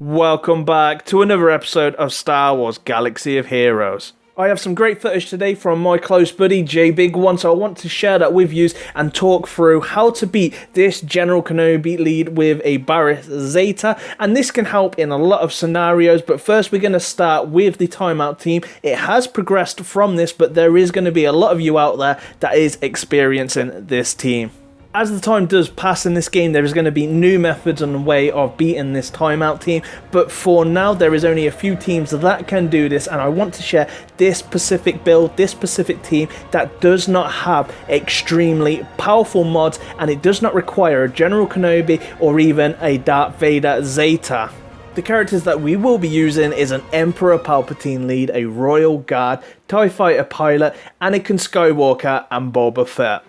Welcome back to another episode of Star Wars Galaxy of Heroes. I have some great footage today from my close buddy J Big One, so I want to share that with you and talk through how to beat this General Kenobi lead with a Barris Zeta, and this can help in a lot of scenarios. But first we're going to start with the timeout team. It has progressed from this, but there is going to be a lot of you out there that is experiencing this team. As the time does pass in this game, there is going to be new methods on the way of beating this timeout team, but for now there is only a few teams that can do this, and I want to share this specific build, this specific team that does not have extremely powerful mods, and it does not require a General Kenobi or even a Darth Vader Zeta. The characters that we will be using is an Emperor Palpatine lead, a Royal Guard, TIE Fighter pilot, Anakin Skywalker, and Boba Fett.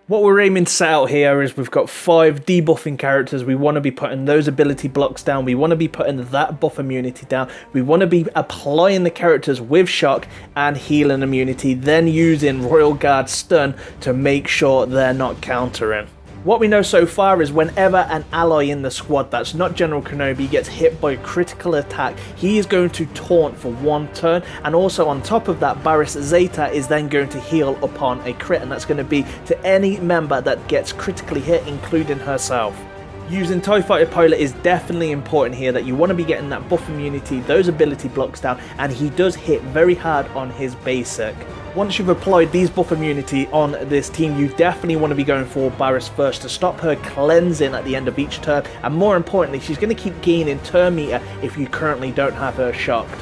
What we're aiming to set out here is we've got 5 debuffing characters. We want to be putting those ability blocks down. We want to be putting that buff immunity down. We want to be applying the characters with shock and healing immunity, then using Royal Guard stun to make sure they're not countering. What we know so far is whenever an ally in the squad that's not General Kenobi gets hit by a critical attack, he is going to taunt for 1 turn, and also on top of that, Barris Zeta is then going to heal upon a crit, and that's going to be to any member that gets critically hit, including herself. Using TIE Fighter pilot is definitely important here, that you want to be getting that buff immunity, those ability blocks down, and he does hit very hard on his basic. Once you've applied these buff immunity on this team, you definitely want to be going for Barris first to stop her cleansing at the end of each turn, and more importantly, she's going to keep gaining turn meter if you currently don't have her shocked.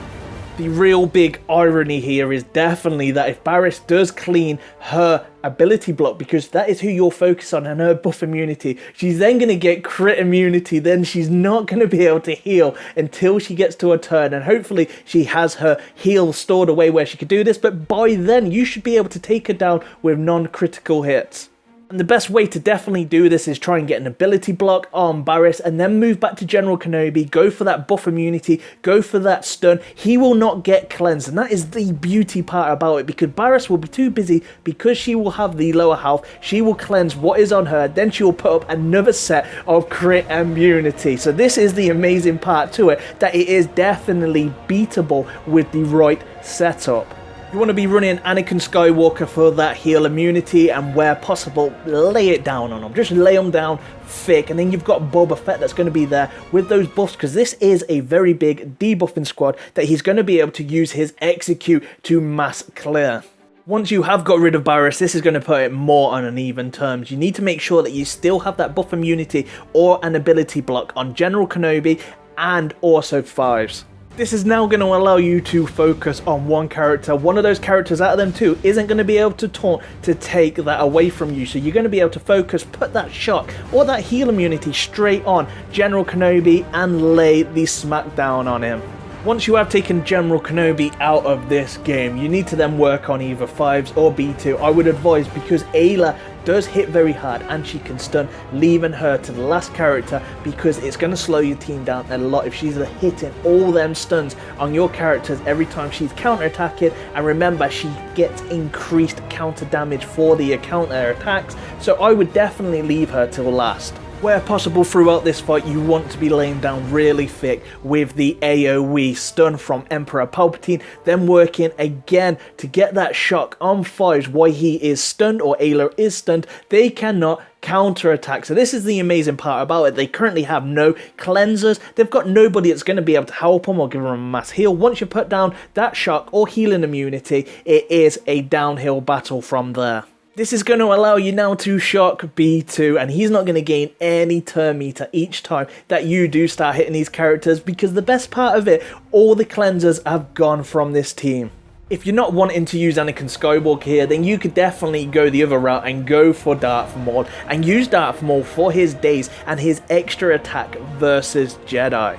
The real big irony here is definitely that if Barris does clean her ability block, because that is who you'll focus on, and her buff immunity, she's then going to get crit immunity, then she's not going to be able to heal until she gets to her turn, and hopefully she has her heal stored away where she could do this, but by then you should be able to take her down with non-critical hits. And the best way to definitely do this is try and get an ability block on Barris and then move back to General Kenobi, go for that buff immunity, go for that stun. He will not get cleansed, and that is the beauty part about it, because Barris will be too busy, because she will have the lower health, she will cleanse what is on her, then she will put up another set of crit immunity. So this is the amazing part to it, that it is definitely beatable with the right setup. You want to be running Anakin Skywalker for that heal immunity, and where possible, lay it down on him. Just lay him down thick, and then you've got Boba Fett that's going to be there with those buffs, because this is a very big debuffing squad that he's going to be able to use his execute to mass clear. Once you have got rid of Barris, this is going to put it more on an even terms. You need to make sure that you still have that buff immunity or an ability block on General Kenobi and also 5s. This is now going to allow you to focus on one character. One of those characters out of them 2 isn't going to be able to taunt to take that away from you. So you're going to be able to focus, put that shock or that heal immunity straight on General Kenobi and lay the smackdown on him. Once you have taken General Kenobi out of this game, you need to then work on either 5s or B2. I would advise, because Aayla does hit very hard and she can stun, leaving her to the last character, because it's going to slow your team down a lot if she's hitting all them stuns on your characters every time she's counter-attacking. And remember, she gets increased counter damage for the counter attacks, so I would definitely leave her till last. Where possible throughout this fight, you want to be laying down really thick with the AoE stun from Emperor Palpatine, then working again to get that shock on 5s while he is stunned or Aayla is stunned. They cannot counter-attack. So this is the amazing part about it. They currently have no cleansers. They've got nobody that's going to be able to help them or give them a mass heal. Once you put down that shock or healing immunity, it is a downhill battle from there. This is going to allow you now to shock B2, and he's not going to gain any turn meter each time that you do start hitting these characters, because the best part of it, all the cleansers have gone from this team. If you're not wanting to use Anakin Skywalker here, then you could definitely go the other route and go for Darth Maul and use Darth Maul for his days and his extra attack versus Jedi.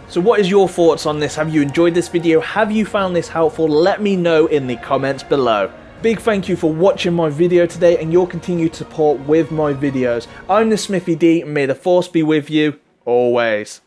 So what is your thoughts on this? Have you enjoyed this video? Have you found this helpful? Let me know in the comments below. Big thank you for watching my video today and your continued support with my videos. I'm the Smithy D, and may the force be with you always.